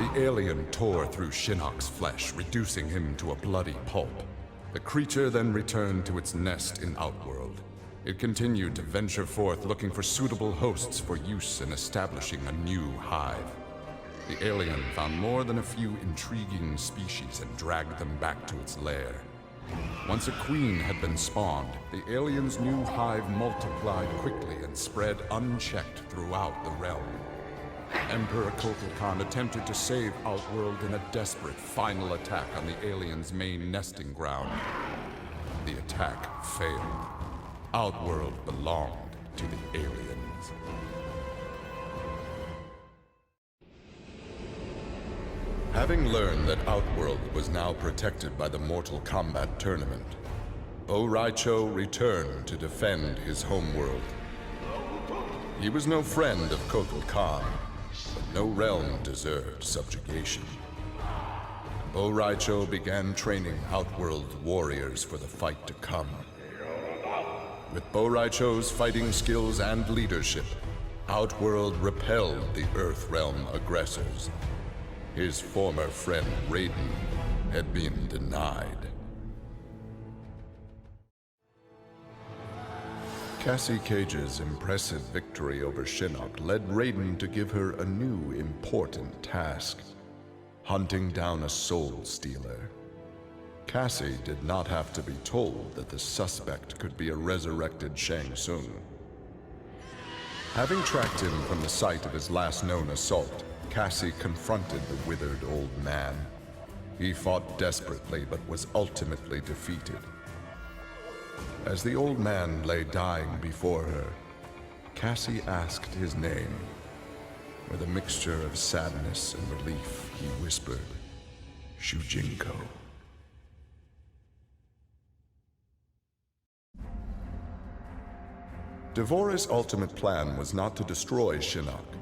The alien tore through Shinnok's flesh, reducing him to a bloody pulp. The creature then returned to its nest in Outworld. It continued to venture forth looking for suitable hosts for use in establishing a new hive. The alien found more than a few intriguing species and dragged them back to its lair. Once a queen had been spawned, the alien's new hive multiplied quickly and spread unchecked throughout the realm. Emperor Kotal Khan attempted to save Outworld in a desperate final attack on the alien's main nesting ground. The attack failed. Outworld belonged to the aliens. Having learned that Outworld was now protected by the Mortal Kombat tournament, Bo' Rai Cho returned to defend his homeworld. He was no friend of Kotal Khan, but no realm deserved subjugation. Bo' Rai Cho began training Outworld warriors for the fight to come. With Bo' Rai Cho's fighting skills and leadership, Outworld repelled the Earthrealm aggressors. His former friend Raiden had been denied. Cassie Cage's impressive victory over Shinnok led Raiden to give her a new important task: hunting down a soul stealer. Cassie did not have to be told that the suspect could be a resurrected Shang Tsung. Having tracked him from the site of his last known assault, Cassie confronted the withered old man. He fought desperately but was ultimately defeated. As the old man lay dying before her, Cassie asked his name. With a mixture of sadness and relief, he whispered, "Shujinko." Devorah's ultimate plan was not to destroy Shinnok,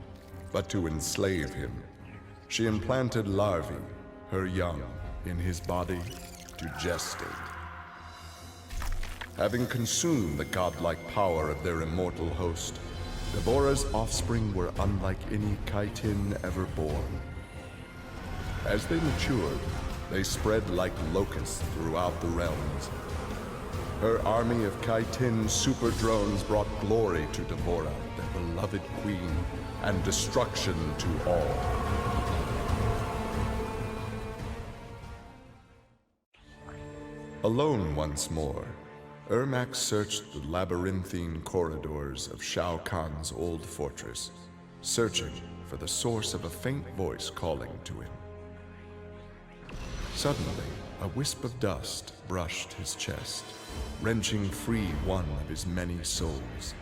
but to enslave him. She implanted larvae, her young, in his body to gestate. Having consumed the godlike power of their immortal host, Devorah's offspring were unlike any Kaitin ever born. As they matured, they spread like locusts throughout the realms. Her army of Kaitin super drones brought glory to Devorah, their beloved queen, and destruction to all. Alone once more, Ermac searched the labyrinthine corridors of Shao Kahn's old fortress, searching for the source of a faint voice calling to him. Suddenly, a wisp of dust brushed his chest, wrenching free one of his many souls.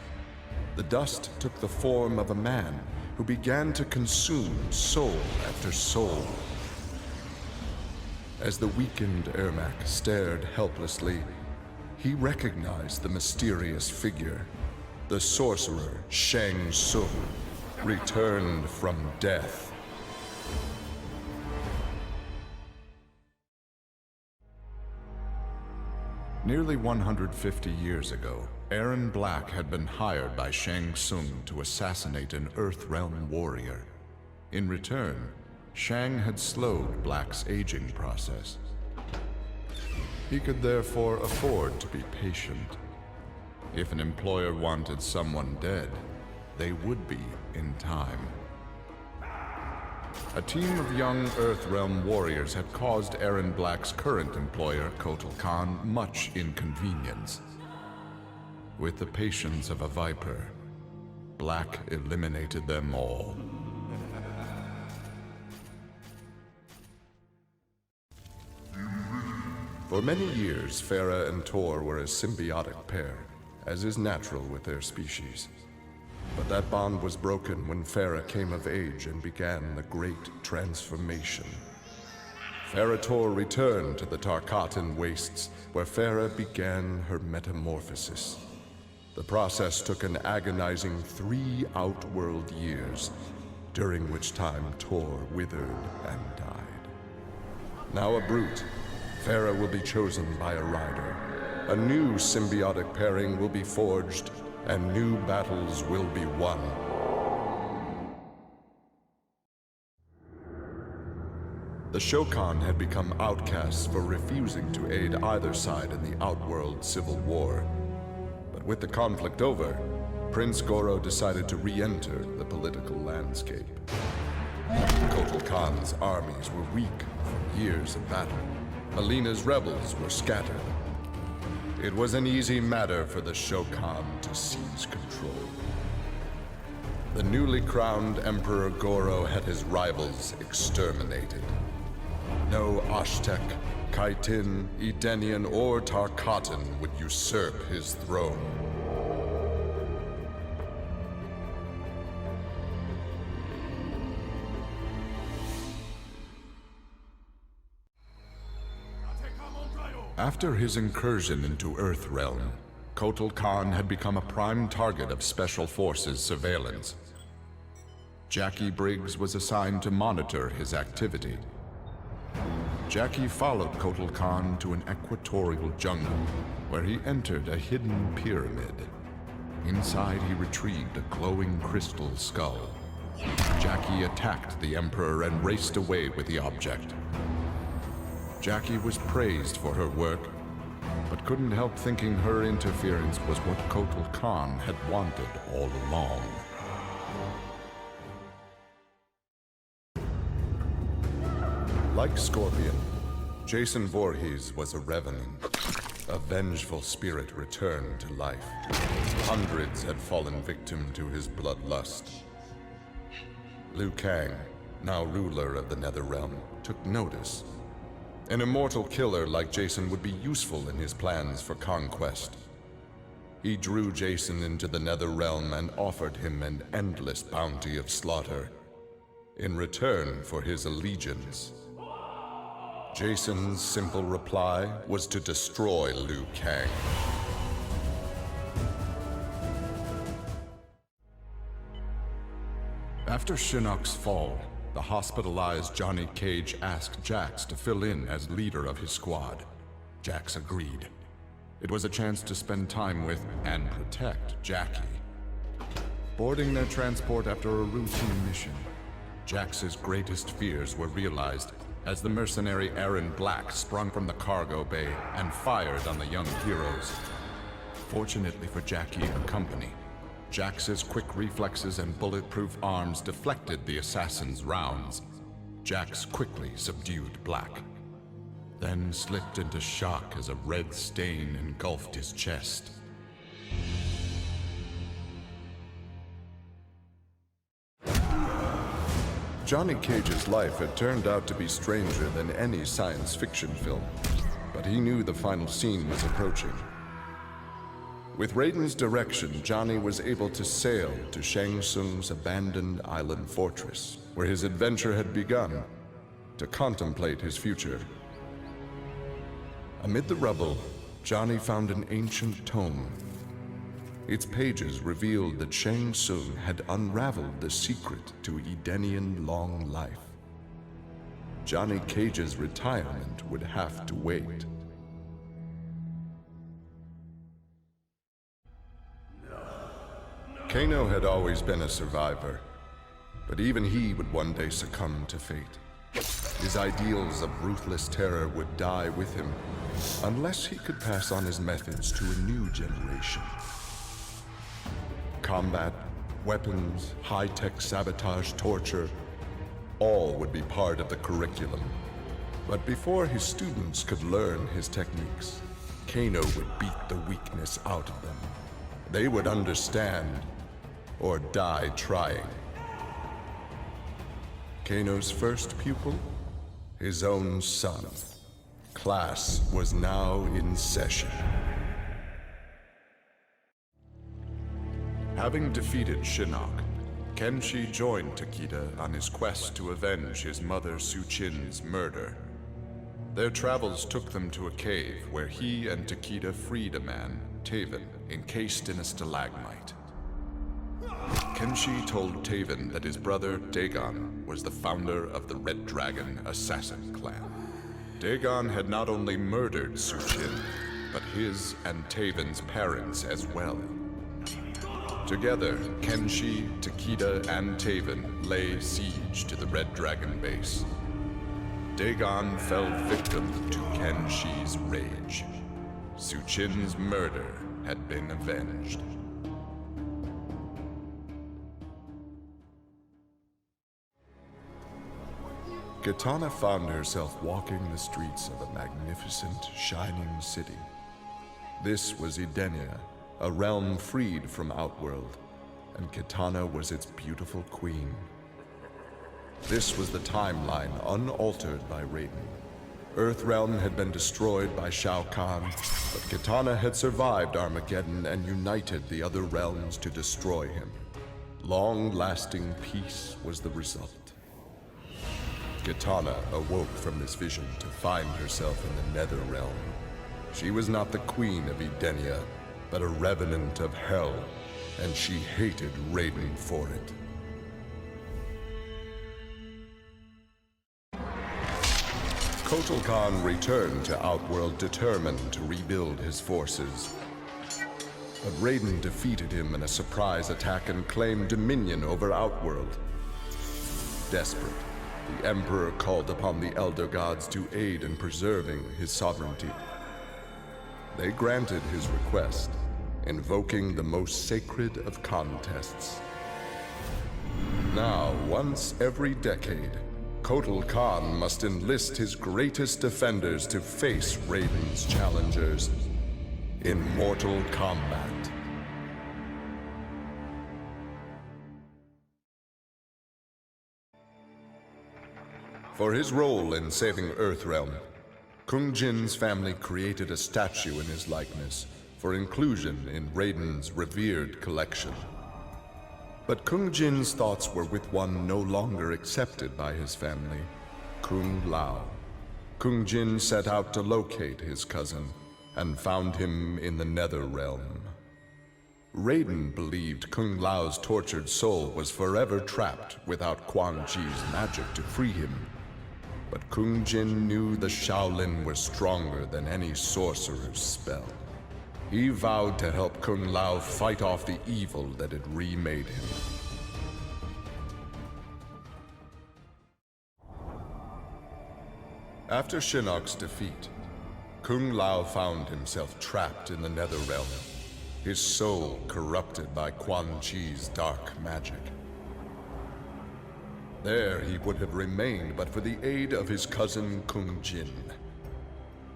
The dust took the form of a man who began to consume soul after soul. As the weakened Ermac stared helplessly, he recognized the mysterious figure. The sorcerer Shang Tsung, returned from death. Nearly 150 years ago, Erron Black had been hired by Shang Tsung to assassinate an Earthrealm warrior. In return, Shang had slowed Black's aging process. He could therefore afford to be patient. If an employer wanted someone dead, they would be in time. A team of young Earthrealm warriors had caused Erron Black's current employer, Kotal Khan, much inconvenience. With the patience of a viper, Black eliminated them all. For many years, Farah and Tor were a symbiotic pair, as is natural with their species. But that bond was broken when Farah came of age and began the Great Transformation. Farah Tor returned to the Tarkatan Wastes, where Farah began her metamorphosis. The process took an agonizing 3 Outworld years, during which time Tor withered and died. Now a brute, Farah will be chosen by a rider. A new symbiotic pairing will be forged, and new battles will be won. The Shokan had become outcasts for refusing to aid either side in the Outworld civil war. But with the conflict over, Prince Goro decided to re-enter the political landscape. Kotal Khan's armies were weak from years of battle. Melina's rebels were scattered. It was an easy matter for the Shokan to seize control. The newly crowned Emperor Goro had his rivals exterminated. No Ashtek, Kaitin, Edenian, or Tarkatan would usurp his throne. After his incursion into Earthrealm, Kotal Khan had become a prime target of Special Forces surveillance. Jackie Briggs was assigned to monitor his activity. Jackie followed Kotal Khan to an equatorial jungle, where he entered a hidden pyramid. Inside, he retrieved a glowing crystal skull. Jackie attacked the Emperor and raced away with the object. Jackie was praised for her work, but couldn't help thinking her interference was what Kotal Khan had wanted all along. Like Scorpion, Jason Voorhees was a revenant. A vengeful spirit returned to life. Hundreds had fallen victim to his bloodlust. Liu Kang, now ruler of the Netherrealm, took notice. An immortal killer like Jason would be useful in his plans for conquest. He drew Jason into the Netherrealm and offered him an endless bounty of slaughter in return for his allegiance. Jason's simple reply was to destroy Liu Kang. After Shinnok's fall, the hospitalized Johnny Cage asked Jax to fill in as leader of his squad. Jax agreed. It was a chance to spend time with and protect Jackie. Boarding their transport after a routine mission, Jax's greatest fears were realized as the mercenary Aaron Black sprung from the cargo bay and fired on the young heroes. Fortunately for Jackie and company, Jax's quick reflexes and bulletproof arms deflected the assassin's rounds. Jax quickly subdued Black, then slipped into shock as a red stain engulfed his chest. Johnny Cage's life had turned out to be stranger than any science fiction film, but he knew the final scene was approaching. With Raiden's direction, Johnny was able to sail to Shang Tsung's abandoned island fortress, where his adventure had begun, to contemplate his future. Amid the rubble, Johnny found an ancient tome. Its pages revealed that Shang Tsung had unraveled the secret to Edenian long life. Johnny Cage's retirement would have to wait. Kano had always been a survivor, but even he would one day succumb to fate. His ideals of ruthless terror would die with him, unless he could pass on his methods to a new generation. Combat, weapons, high-tech sabotage, torture, all would be part of the curriculum. But before his students could learn his techniques, Kano would beat the weakness out of them. They would understand, or die trying. Kano's first pupil? His own son. Class was now in session. Having defeated Shinnok, Kenshi joined Takeda on his quest to avenge his mother Su-Chin's murder. Their travels took them to a cave where he and Takeda freed a man, Taven, encased in a stalagmite. Kenshi told Taven that his brother, Dagon, was the founder of the Red Dragon Assassin Clan. Dagon had not only murdered Su-Chin, but his and Taven's parents as well. Together, Kenshi, Takeda, and Taven lay siege to the Red Dragon base. Dagon fell victim to Ken Shi's rage. Su Qin's murder had been avenged. Kitana found herself walking the streets of a magnificent, shining city. This was Edenia, a realm freed from Outworld, and Kitana was its beautiful queen. This was the timeline unaltered by Raiden. Earthrealm had been destroyed by Shao Kahn, but Kitana had survived Armageddon and united the other realms to destroy him. Long-lasting peace was the result. Kitana awoke from this vision to find herself in the Nether Realm. She was not the queen of Edenia, but a revenant of hell, and she hated Raiden for it. Kotal Khan returned to Outworld determined to rebuild his forces. But Raiden defeated him in a surprise attack and claimed dominion over Outworld. Desperate, the Emperor called upon the Elder Gods to aid in preserving his sovereignty. They granted his request, invoking the most sacred of contests. Now, once every decade, Kotal Khan must enlist his greatest defenders to face Raiden's challengers in mortal combat. For his role in saving Earthrealm, Kung Jin's family created a statue in his likeness for inclusion in Raiden's revered collection. But Kung Jin's thoughts were with one no longer accepted by his family, Kung Lao. Kung Jin set out to locate his cousin and found him in the Nether Realm. Raiden believed Kung Lao's tortured soul was forever trapped without Quan Chi's magic to free him. But Kung Jin knew the Shaolin were stronger than any sorcerer's spell. He vowed to help Kung Lao fight off the evil that had remade him. After Shinnok's defeat, Kung Lao found himself trapped in the Nether Realm, his soul corrupted by Quan Chi's dark magic. There he would have remained but for the aid of his cousin Kung Jin.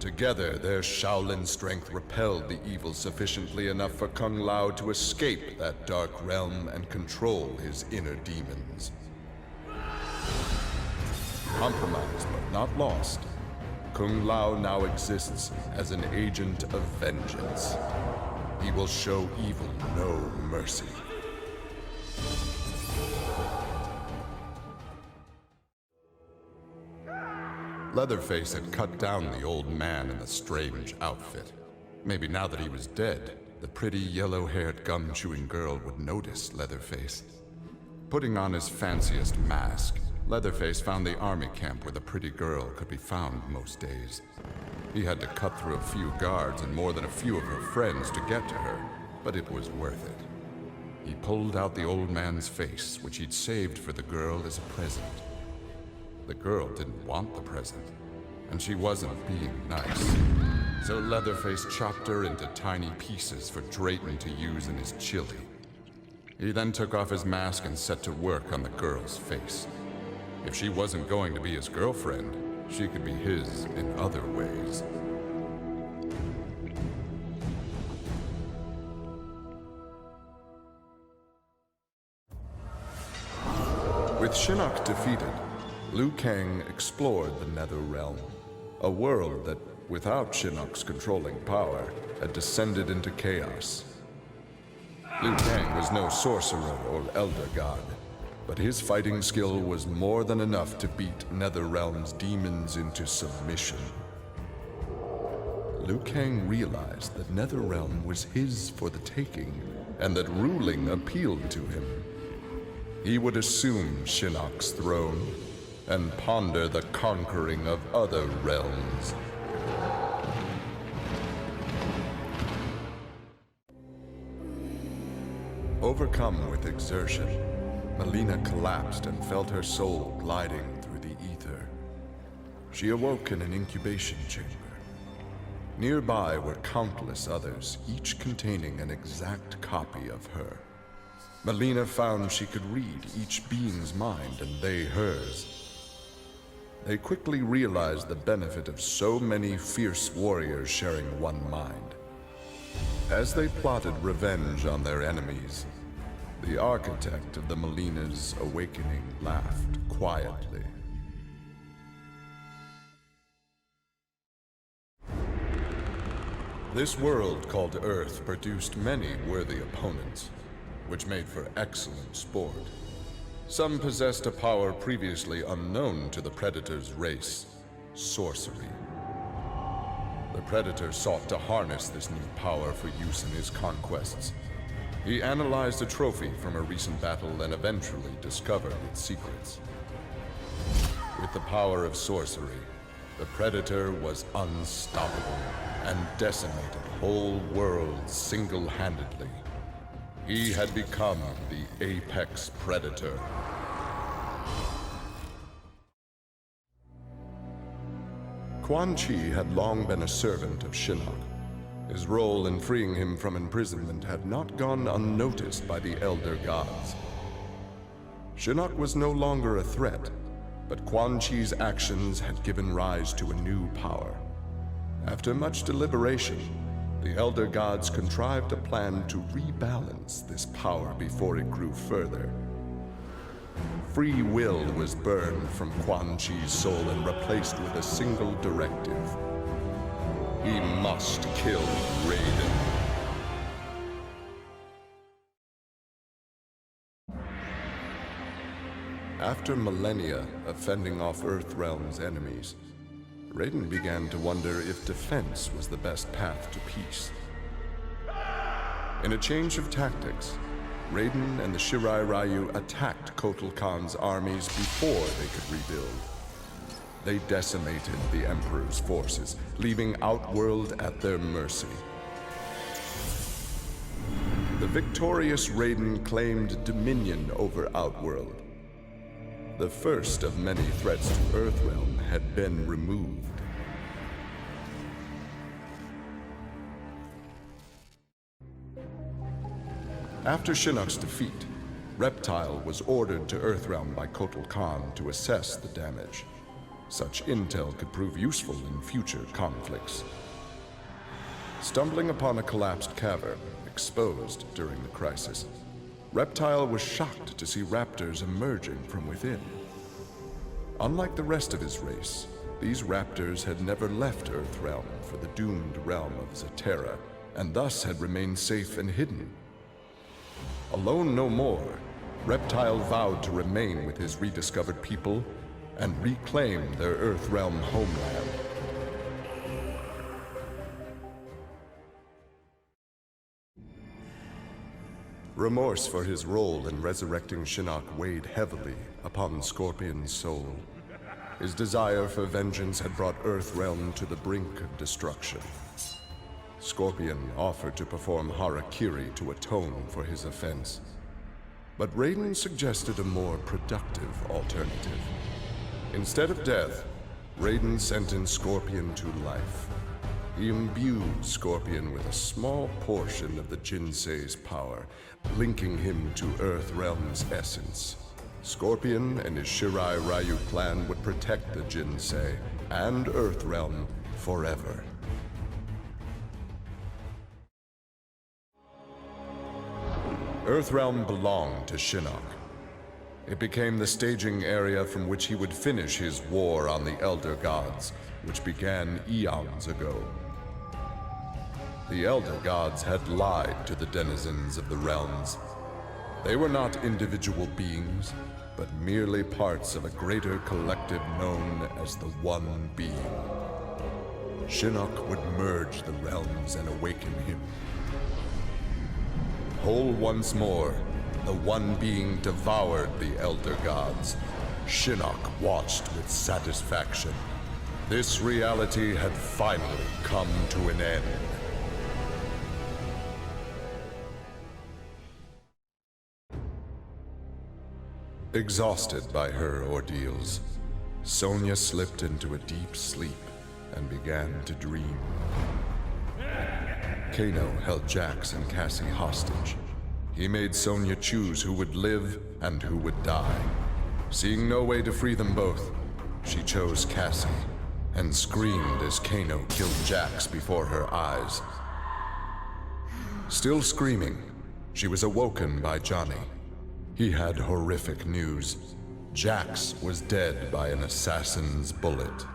Together, their Shaolin strength repelled the evil sufficiently enough for Kung Lao to escape that dark realm and control his inner demons. Compromised but not lost, Kung Lao now exists as an agent of vengeance. He will show evil no mercy. Leatherface had cut down the old man in the strange outfit. Maybe now that he was dead, the pretty yellow-haired gum-chewing girl would notice Leatherface. Putting on his fanciest mask, Leatherface found the army camp where the pretty girl could be found most days. He had to cut through a few guards and more than a few of her friends to get to her, but it was worth it. He pulled out the old man's face, which he'd saved for the girl as a present. The girl didn't want the present, and she wasn't being nice. So Leatherface chopped her into tiny pieces for Drayton to use in his chili. He then took off his mask and set to work on the girl's face. If she wasn't going to be his girlfriend, she could be his in other ways. With Shinnok defeated, Liu Kang explored the Nether Realm, a world that, without Shinnok's controlling power, had descended into chaos. Liu Kang was no sorcerer or elder god, but his fighting skill was more than enough to beat Netherrealm's demons into submission. Liu Kang realized that Netherrealm was his for the taking, and that ruling appealed to him. He would assume Shinnok's throne, and ponder the conquering of other realms. Overcome with exertion, Melina collapsed and felt her soul gliding through the ether. She awoke in an incubation chamber. Nearby were countless others, each containing an exact copy of her. Melina found she could read each being's mind and they hers. They quickly realized the benefit of so many fierce warriors sharing one mind. As they plotted revenge on their enemies, the architect of the Melina's awakening laughed quietly. This world called Earth produced many worthy opponents, which made for excellent sport. Some possessed a power previously unknown to the Predator's race, sorcery. The Predator sought to harness this new power for use in his conquests. He analyzed a trophy from a recent battle and eventually discovered its secrets. With the power of sorcery, the Predator was unstoppable and decimated whole worlds single-handedly. He had become the apex predator. Quan Chi had long been a servant of Shinnok. His role in freeing him from imprisonment had not gone unnoticed by the Elder Gods. Shinnok was no longer a threat, but Quan Chi's actions had given rise to a new power. After much deliberation, the Elder Gods contrived a plan to rebalance this power before it grew further. Free will was burned from Quan Chi's soul and replaced with a single directive. He must kill Raiden. After millennia of fending off Earthrealm's enemies, Raiden began to wonder if defense was the best path to peace. In a change of tactics, Raiden and the Shirai Ryu attacked Kotal Khan's armies before they could rebuild. They decimated the Emperor's forces, leaving Outworld at their mercy. The victorious Raiden claimed dominion over Outworld. The first of many threats to Earthrealm had been removed. After Shinnok's defeat, Reptile was ordered to Earthrealm by Kotal Khan to assess the damage. Such intel could prove useful in future conflicts. Stumbling upon a collapsed cavern, exposed during the crisis, Reptile was shocked to see raptors emerging from within. Unlike the rest of his race, these raptors had never left Earthrealm for the doomed realm of Zaterra, and thus had remained safe and hidden. Alone no more, Reptile vowed to remain with his rediscovered people and reclaim their Earthrealm homeland. Remorse for his role in resurrecting Shinnok weighed heavily upon Scorpion's soul. His desire for vengeance had brought Earthrealm to the brink of destruction. Scorpion offered to perform harakiri to atone for his offense. But Raiden suggested a more productive alternative. Instead of death, Raiden sentenced Scorpion to life. He imbued Scorpion with a small portion of the Jinsei's power, linking him to Earthrealm's essence. Scorpion and his Shirai Ryu clan would protect the Jinsei and Earthrealm forever. Earthrealm belonged to Shinnok. It became the staging area from which he would finish his war on the Elder Gods, which began eons ago. The Elder Gods had lied to the denizens of the realms. They were not individual beings, but merely parts of a greater collective known as the One Being. Shinnok would merge the realms and awaken him. Whole once more, the One Being devoured the Elder Gods. Shinnok watched with satisfaction. This reality had finally come to an end. Exhausted by her ordeals, Sonya slipped into a deep sleep and began to dream. Kano held Jax and Cassie hostage. He made Sonya choose who would live and who would die. Seeing no way to free them both, she chose Cassie and screamed as Kano killed Jax before her eyes. Still screaming, she was awoken by Johnny. He had horrific news. Jax was dead by an assassin's bullet.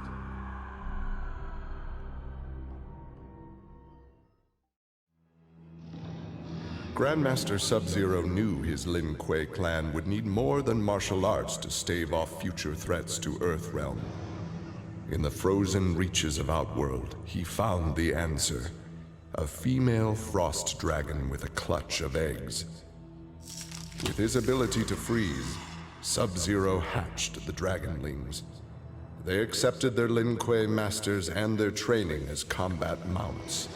Grandmaster Sub-Zero knew his Lin Kuei clan would need more than martial arts to stave off future threats to Earthrealm. In the frozen reaches of Outworld, he found the answer. A female frost dragon with a clutch of eggs. With his ability to freeze, Sub-Zero hatched the Dragonlings. They accepted their Lin Kuei masters and their training as combat mounts.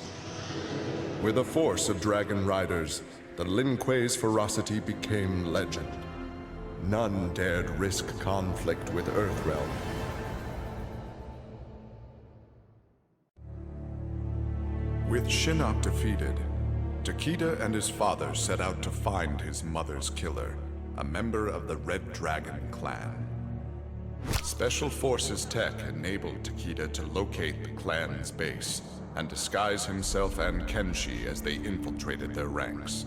With a force of dragon riders, the Lin Kuei's ferocity became legend. None dared risk conflict with Earthrealm. With Shinnok defeated, Takeda and his father set out to find his mother's killer, a member of the Red Dragon clan. Special Forces tech enabled Takeda to locate the clan's base and disguise himself and Kenshi as they infiltrated their ranks.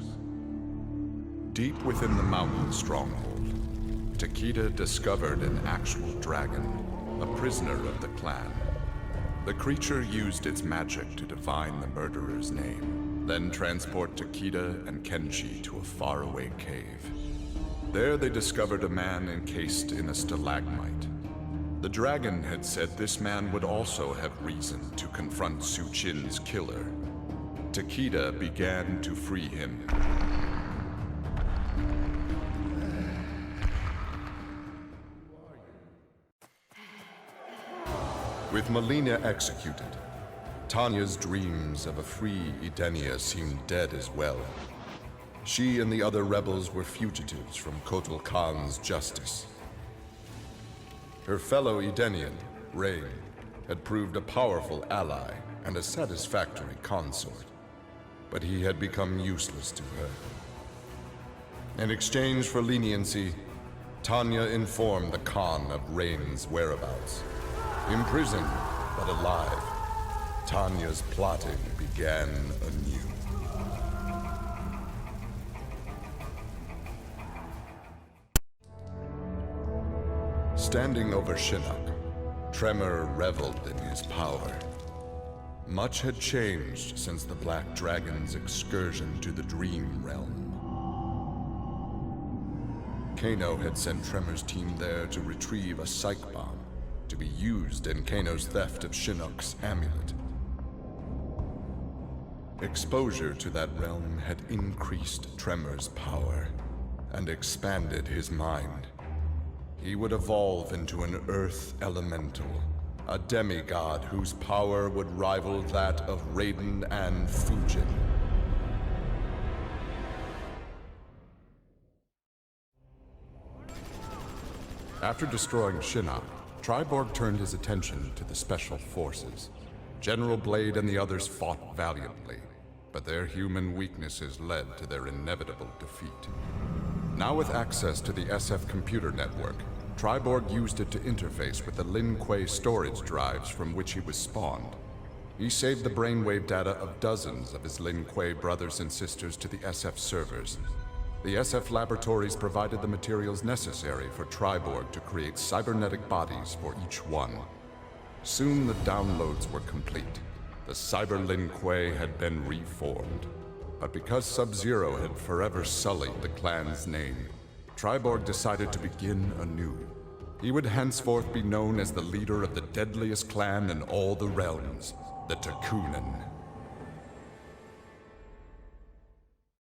Deep within the mountain stronghold, Takeda discovered an actual dragon, a prisoner of the clan. The creature used its magic to divine the murderer's name, then transport Takeda and Kenshi to a faraway cave. There they discovered a man encased in a stalagmite. The dragon had said this man would also have reason to confront Su Qin's killer. Takeda began to free him. With Melina executed, Tanya's dreams of a free Edenia seemed dead as well. She and the other rebels were fugitives from Kotal Khan's justice. Her fellow Edenian, Rain, had proved a powerful ally and a satisfactory consort, but he had become useless to her. In exchange for leniency, Tanya informed the Khan of Rain's whereabouts. Imprisoned, but alive, Tanya's plotting began anew. Standing over Shinnok, Tremor reveled in his power. Much had changed since the Black Dragon's excursion to the Dream Realm. Kano had sent Tremor's team there to retrieve a psych bomb to be used in Kano's theft of Shinnok's amulet. Exposure to that realm had increased Tremor's power and expanded his mind. He would evolve into an Earth Elemental, a demigod whose power would rival that of Raiden and Fujin. After destroying Shinnok, Triborg turned his attention to the Special Forces. General Blade and the others fought valiantly, but their human weaknesses led to their inevitable defeat. Now with access to the SF computer network, Triborg used it to interface with the Lin Kuei storage drives from which he was spawned. He saved the brainwave data of dozens of his Lin Kuei brothers and sisters to the SF servers. The SF laboratories provided the materials necessary for Triborg to create cybernetic bodies for each one. Soon the downloads were complete. The Cyber Lin Kuei had been reformed. But because Sub-Zero had forever sullied the clan's name, Triborg decided to begin anew. He would henceforth be known as the leader of the deadliest clan in all the realms, the Takunin.